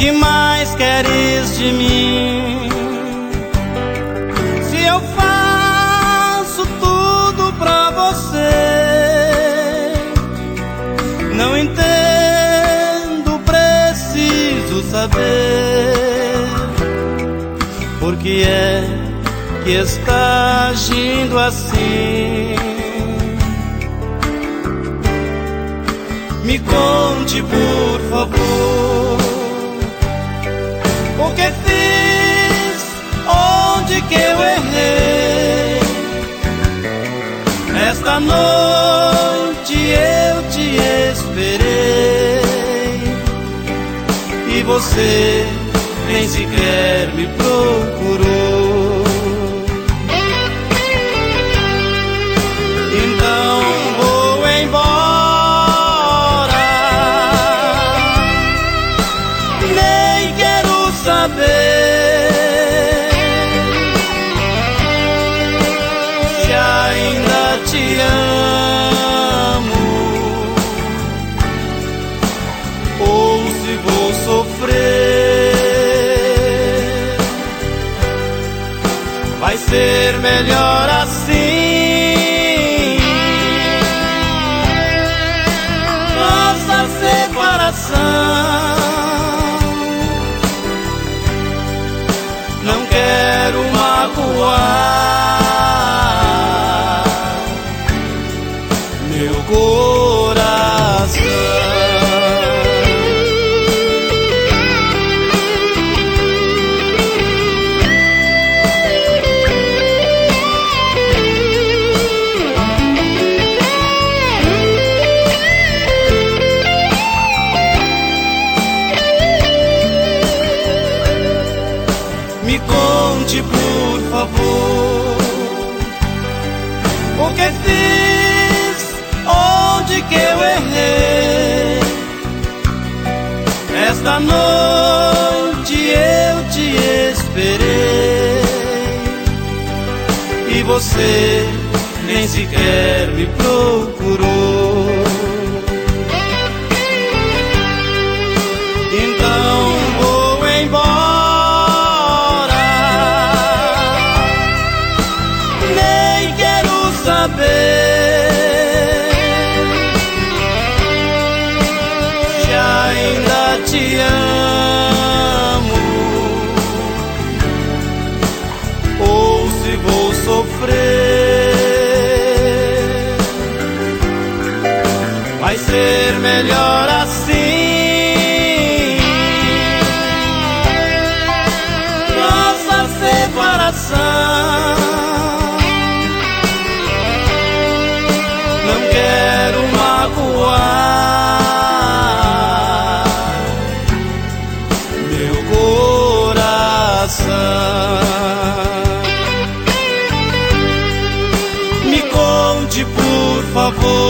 que mais queres de mim? Se eu faço tudo pra você, não entendo, preciso saber por que é que está agindo assim. Me conte, por favor, o que fiz, onde que eu errei. Esta noite eu te esperei e você nem sequer me procurou. Então vou embora, nem quero saber se ainda te amo ou se vou sofrer. Vai ser melhor assim, nossa separação. Não quero magoar meu coração. Me conte, por favor, o que fiz, onde que eu errei. Esta noite eu te esperei e você nem sequer me procurou. Então vou embora, nem quero saber se ainda te amo ou se vou sofrer. Vai ser melhor assim, nossa separação. Não quero magoar meu coração. Me conte, por favor,